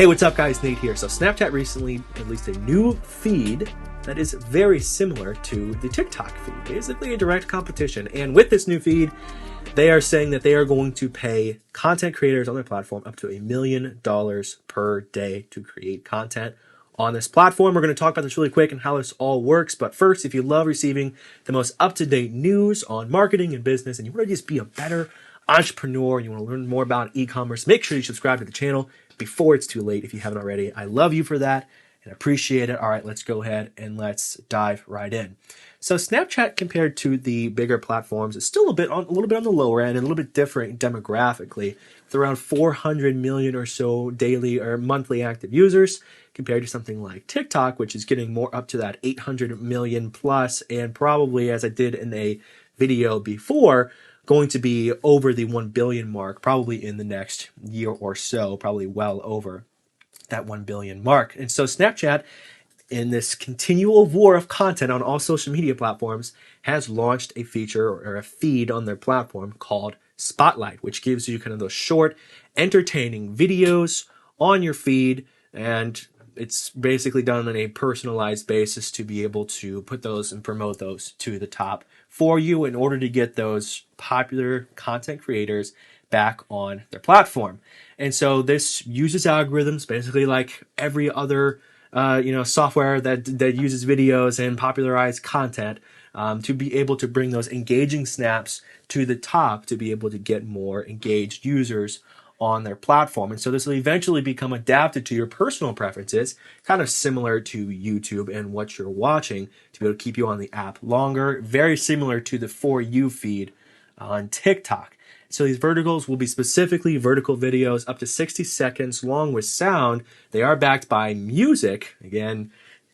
Hey, what's up guys? Nate here. So Snapchat recently released a new feed that is very similar to the TikTok feed, basically a direct competition. And with this new feed, they are saying that they are going to pay content creators on their platform up to $1 million per day to create content on this platform. We're going to talk about this really quick and how this all works. But first, if you love receiving the most up-to-date news on marketing and business, and you want to just be a better entrepreneur, and you want to learn more about e-commerce, make sure you subscribe to the channel before it's too late if you haven't already. I love you for that and appreciate it. All right, let's go ahead and let's dive right in. So Snapchat, compared to the bigger platforms, is still a little bit on the lower end and a little bit different demographically, with around 400 million or so daily or monthly active users, compared to something like TikTok, which is getting more up to that 800 million plus, and probably, as I did in a video before, going to be over the 1 billion mark probably in the next year or so, probably well over that 1 billion mark. And so Snapchat, in this continual war of content on all social media platforms, has launched a feature or a feed on their platform called Spotlight, which gives you kind of those short, entertaining videos on your feed. And it's basically done on a personalized basis to be able to put those and promote those to the top for you in order to get those popular content creators back on their platform. And so this uses algorithms, basically like every other software that uses videos and popularized content, to be able to bring those engaging snaps to the top to be able to get more engaged users on their platform. And so this will eventually become adapted to your personal preferences, kind of similar to YouTube and what you're watching, to be able to keep you on the app longer, very similar to the For You feed on TikTok. So these verticals will be specifically vertical videos up to 60 seconds long with sound. They are backed by music. Again,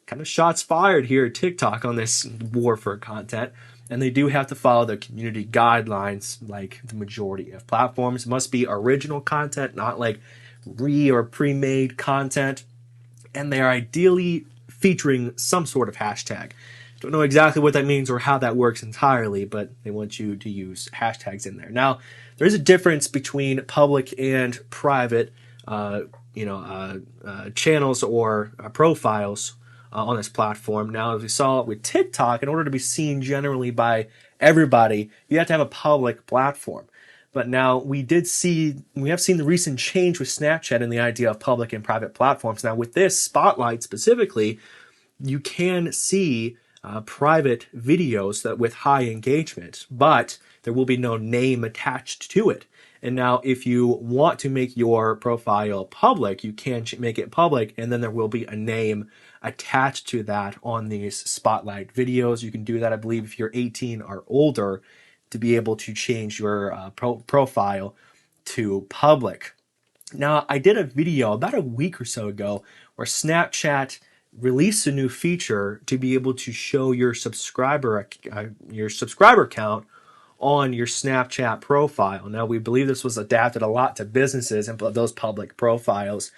kind of shots fired here at TikTok on this war for content. And they do have to follow the community guidelines like the majority of platforms. It must be original content, not like or pre-made content. And they are ideally featuring some sort of hashtag. Don't know exactly what that means or how that works entirely, but they want you to use hashtags in there. Now, there is a difference between public and private channels or profiles on this platform. Now, as we saw with TikTok, in order to be seen generally by everybody, you have to have a public platform. But now we have seen the recent change with Snapchat and the idea of public and private platforms. Now, with this Spotlight specifically, you can see private videos that with high engagement, but there will be no name attached to it. And now if you want to make your profile public, you can make it public, and then there will be a name attached to that on these Spotlight videos. You can do that, I believe, if you're 18 or older, to be able to change your profile to public. Now, I did a video about a week or so ago where Snapchat released a new feature to be able to show your subscriber count on your Snapchat profile. Now, we believe this was adapted a lot to businesses and those public profiles.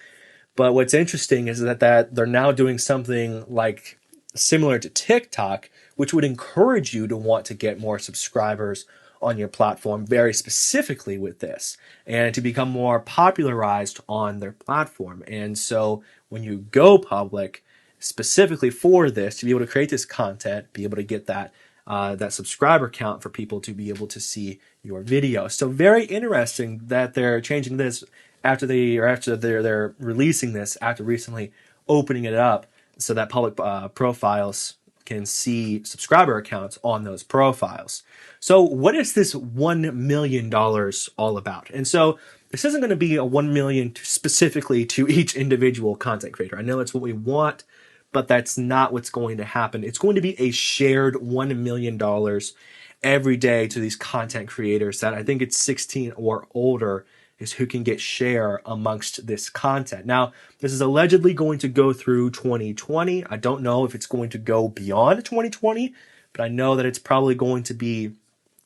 But what's interesting is that they're now doing something like similar to TikTok, which would encourage you to want to get more subscribers on your platform very specifically with this and to become more popularized on their platform. And so when you go public, specifically for this, to be able to create this content, be able to get that subscriber count for people to be able to see your video. So very interesting that they're changing this after they're releasing this after recently opening it up so that public profiles can see subscriber accounts on those profiles. So what is this $1 million all about? And so this isn't going to be a 1 million specifically to each individual content creator. I know that's what we want, but that's not what's going to happen. It's going to be a shared $1 million every day to these content creators that I think it's 16 or older is who can get share amongst this content. Now, this is allegedly going to go through 2020. I don't know if it's going to go beyond 2020, but I know that it's probably going to be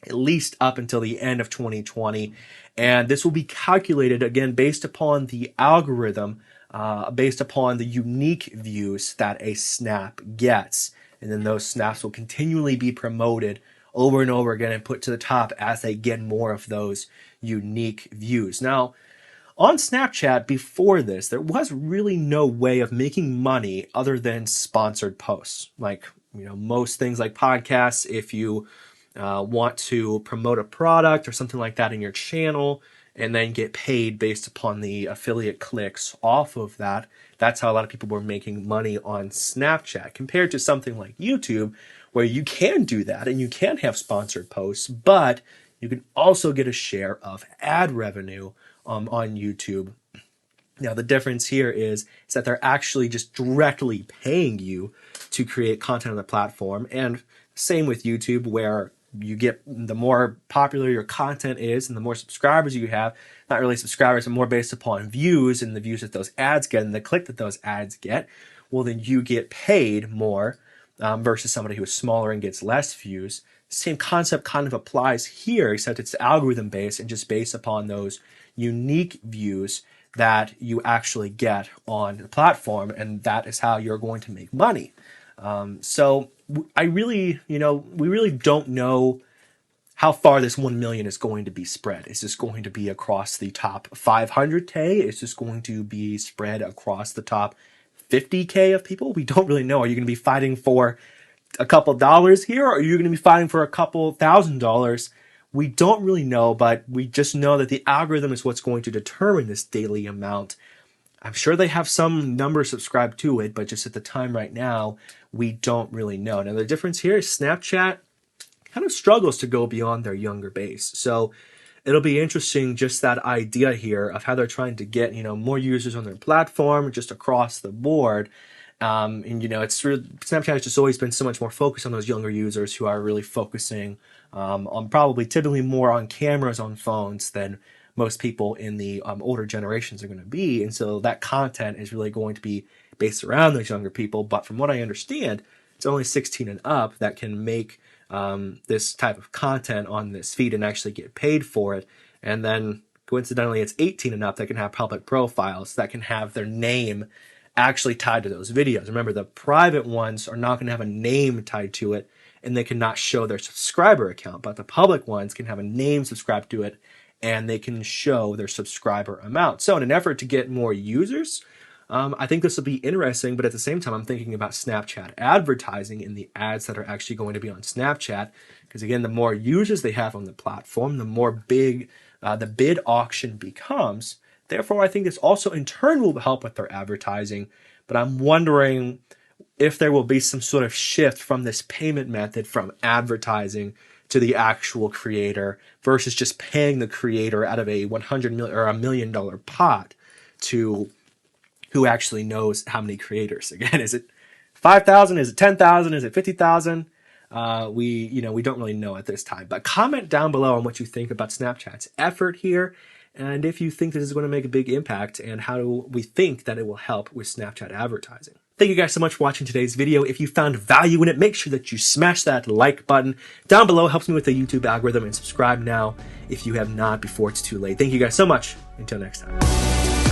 at least up until the end of 2020. And this will be calculated, again, based upon the algorithm, based upon the unique views that a snap gets. And then those snaps will continually be promoted over and over again and put to the top as they get more of those unique views. Now, on Snapchat before this, there was really no way of making money other than sponsored posts. Like, most things like podcasts, if you want to promote a product or something like that in your channel and then get paid based upon the affiliate clicks off of that, that's how a lot of people were making money on Snapchat, compared to something like YouTube, where you can do that and you can have sponsored posts, but you can also get a share of ad revenue on YouTube. Now, the difference here is that they're actually just directly paying you to create content on the platform. And same with YouTube, where you get, the more popular your content is and the more subscribers you have, not really subscribers, but more based upon views and the views that those ads get and the click that those ads get, well, then you get paid more versus somebody who is smaller and gets less views. Same concept kind of applies here, except it's algorithm based and just based upon those unique views that you actually get on the platform, and that is how you're going to make money. So I really, we really don't know how far this 1 million is going to be spread. Is this going to be across the top 500K? Is this going to be spread across the top 50K of people? We don't really know. Are you going to be fighting for a couple dollars here, or are you going to be fighting for a couple $1,000s? We don't really know, but we just know that the algorithm is what's going to determine this daily amount. I'm sure they have some number subscribed to it, but just at the time right now, we don't really know. Now, the difference here is Snapchat kind of struggles to go beyond their younger base. So it'll be interesting, just that idea here of how they're trying to get, more users on their platform just across the board. It's really, Snapchat has just always been so much more focused on those younger users who are really focusing on probably typically more on cameras on phones than most people in the older generations are going to be. And so that content is really going to be based around those younger people. But from what I understand, it's only 16 and up that can make this type of content on this feed and actually get paid for it. And then coincidentally, it's 18 and up that can have public profiles that can have their name actually tied to those videos. Remember, the private ones are not going to have a name tied to it, and they cannot show their subscriber account, but the public ones can have a name subscribed to it, and they can show their subscriber amount. So in an effort to get more users, I think this will be interesting, but at the same time, I'm thinking about Snapchat advertising and the ads that are actually going to be on Snapchat, because again, the more users they have on the platform, the more big the bid auction becomes. Therefore, I think this also in turn will help with their advertising, but I'm wondering if there will be some sort of shift from this payment method from advertising to the actual creator versus just paying the creator out of a $100 million or $1 million pot to who actually knows how many creators. Again, is it 5,000? Is it 10,000? Is it 50,000? We don't really know at this time, but comment down below on what you think about Snapchat's effort here, and if you think this is going to make a big impact, and how do we think that it will help with Snapchat advertising. Thank you guys so much for watching today's video. If you found value in it, make sure that you smash that like button down below. It helps me with the YouTube algorithm, and subscribe now if you have not before it's too late. Thank you guys so much. Until next time.